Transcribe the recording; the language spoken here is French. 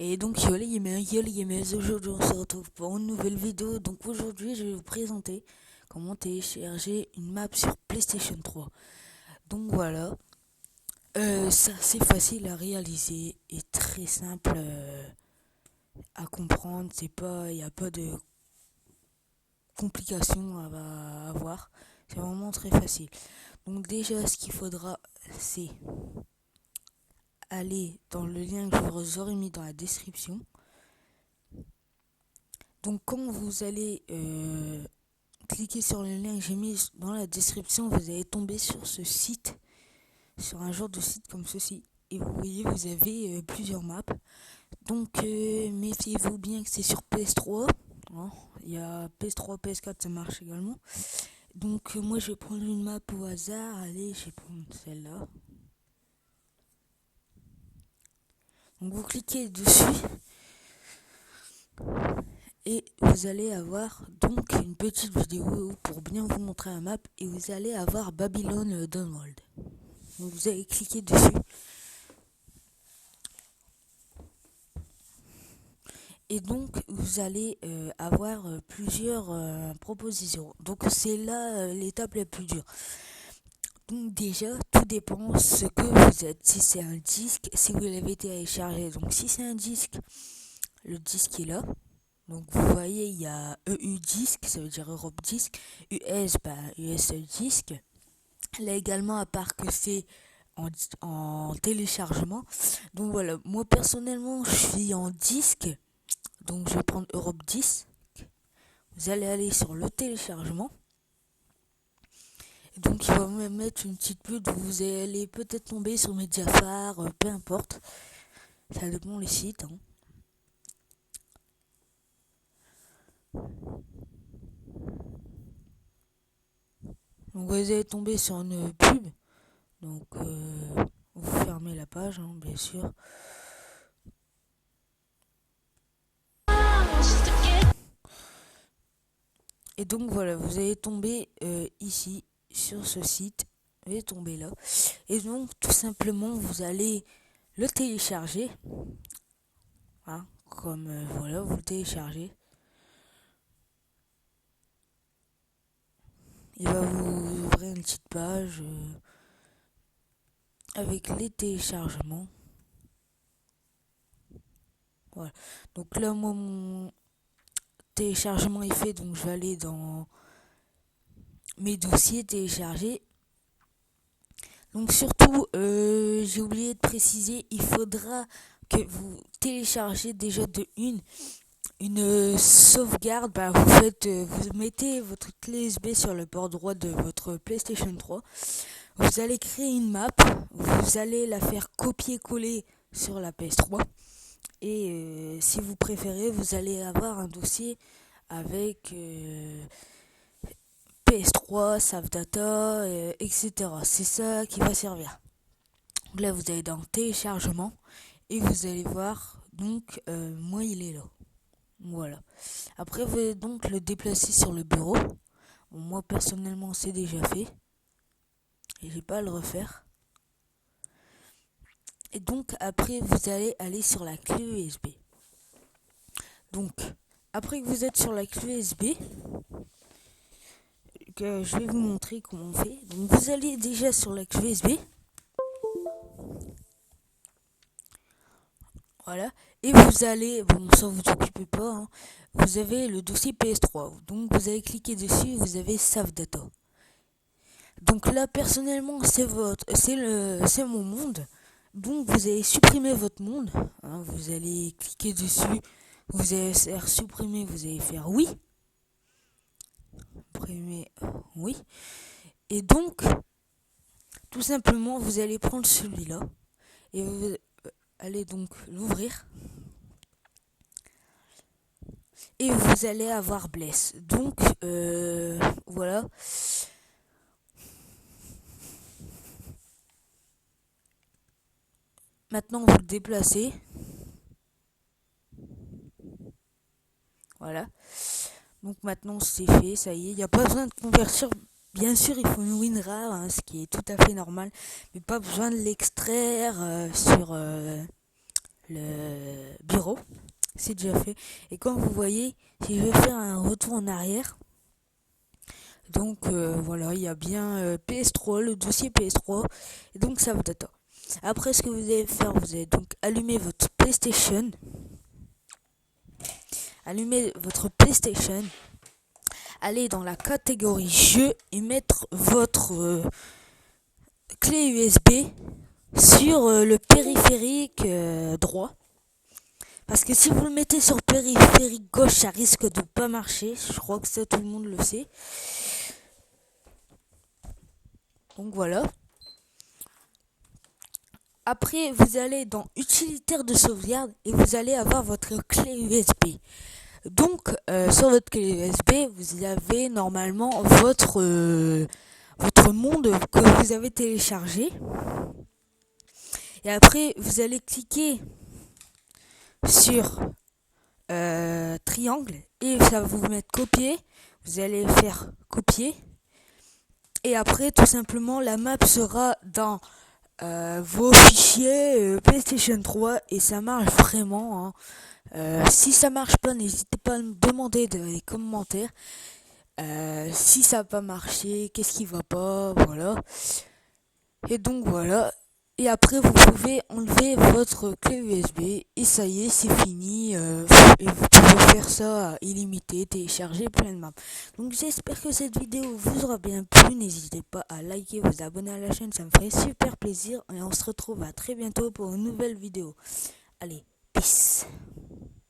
Et donc yo les gamers, aujourd'hui on se retrouve pour une nouvelle vidéo. Donc aujourd'hui je vais vous présenter comment télécharger une map sur PlayStation 3. Donc voilà, c'est assez facile à réaliser et très simple à comprendre. Il n'y a pas de complications à avoir. C'est vraiment très facile. Donc déjà ce qu'il faudra c'est aller dans le lien que je vous aurai mis dans la description. Donc quand vous allez cliquer sur le lien que j'ai mis dans la description, vous allez tomber sur ce site, sur un genre de site comme ceci. Et vous voyez, vous avez plusieurs maps. Donc méfiez-vous bien que c'est sur PS3. Hein. Il y a PS3, PS4, ça marche également. Donc moi je vais prendre une map au hasard. Allez, je vais prendre celle-là. Donc vous cliquez dessus. Et vous allez avoir donc une petite vidéo pour bien vous montrer la map. Et vous allez avoir Babylon Downworld. Donc vous allez cliquer dessus. Et donc vous allez avoir plusieurs propositions. Donc c'est là l'étape la plus dure. Donc déjà, tout dépend ce que vous êtes. Si c'est un disque, si vous l'avez téléchargé. Donc si c'est un disque, le disque est là. Donc vous voyez, il y a EU disque, ça veut dire Europe disque, US, US disque. Là également, à part que c'est en téléchargement. Donc voilà, moi personnellement, je suis en disque. Donc je vais prendre Europe 10. Vous allez aller sur le téléchargement. Et donc il va me mettre une petite pub. Vous allez peut-être tomber sur Mediafire, peu importe. Ça dépend les sites. Hein. Donc vous allez tomber sur une pub. Donc vous fermez la page, hein, bien sûr. Et donc voilà, vous allez tomber ici sur ce site. Vous allez tomber là. Et donc tout simplement vous allez le télécharger. Hein, comme voilà, vous le téléchargez. Il va vous ouvrir une petite page avec les téléchargements. Voilà. Donc là, moi, mon téléchargement est fait, donc je vais aller dans mes dossiers téléchargés. Donc surtout, j'ai oublié de préciser, il faudra que vous téléchargez déjà de une sauvegarde. Vous mettez votre clé USB sur le port droit de votre PlayStation 3. Vous allez créer une map, vous allez la faire copier-coller sur la PS3. Et si vous préférez, vous allez avoir un dossier avec PS3, save data, etc. C'est ça qui va servir. Donc là, vous allez dans téléchargement et vous allez voir, donc, moi, il est là. Voilà. Après, vous allez donc le déplacer sur le bureau. Bon, moi, personnellement, c'est déjà fait. Et j'ai pas à le refaire. Et donc, après, vous allez aller sur la clé USB. Donc, après que vous êtes sur la clé USB, que je vais vous montrer comment on fait. Donc, vous allez déjà sur la clé USB. Voilà. Et vous allez, bon, ça vous occupez pas, hein, vous avez le dossier PS3. Donc, vous allez cliquer dessus, vous avez Save Data. Donc là, personnellement, c'est mon monde. Donc, vous allez supprimer votre monde. Hein, vous allez cliquer dessus. Vous allez faire supprimer. Vous allez faire oui. Supprimer oui. Et donc, tout simplement, vous allez prendre celui-là. Et vous allez donc l'ouvrir. Et vous allez avoir Bless. Donc, voilà. Maintenant, vous le déplacez. Voilà. Donc maintenant, c'est fait, ça y est. Il n'y a pas besoin de convertir. Bien sûr, il faut une WinRAR, hein, ce qui est tout à fait normal. Mais pas besoin de l'extraire sur le bureau. c'est déjà fait. Et comme vous voyez, si je vais faire un retour en arrière, donc voilà, il y a bien PS3, le dossier PS3, et donc ça va data. Après, ce que vous allez faire, vous allez donc allumer votre PlayStation, aller dans la catégorie jeux et mettre votre clé USB sur le périphérique droit. Parce que si vous le mettez sur le périphérique gauche, ça risque de pas marcher. Je crois que ça, tout le monde le sait. Donc voilà. Après, vous allez dans utilitaire de sauvegarde et vous allez avoir votre clé USB. Donc, sur votre clé USB, vous avez normalement votre monde que vous avez téléchargé. Et après, vous allez cliquer sur triangle et ça va vous mettre copier. Vous allez faire copier. Et après, tout simplement, la map sera dans vos fichiers PlayStation 3 et ça marche vraiment. Si ça marche pas, n'hésitez pas à me demander dans les commentaires si ça n'a pas marché, qu'est-ce qui va pas, voilà. Et donc voilà. Et après, vous pouvez enlever votre clé USB et ça y est, c'est fini. Et vous pouvez faire ça illimité, télécharger plein de maps. Donc j'espère que cette vidéo vous aura bien plu. N'hésitez pas à liker, vous abonner à la chaîne, ça me ferait super plaisir. Et on se retrouve à très bientôt pour une nouvelle vidéo. Allez, peace.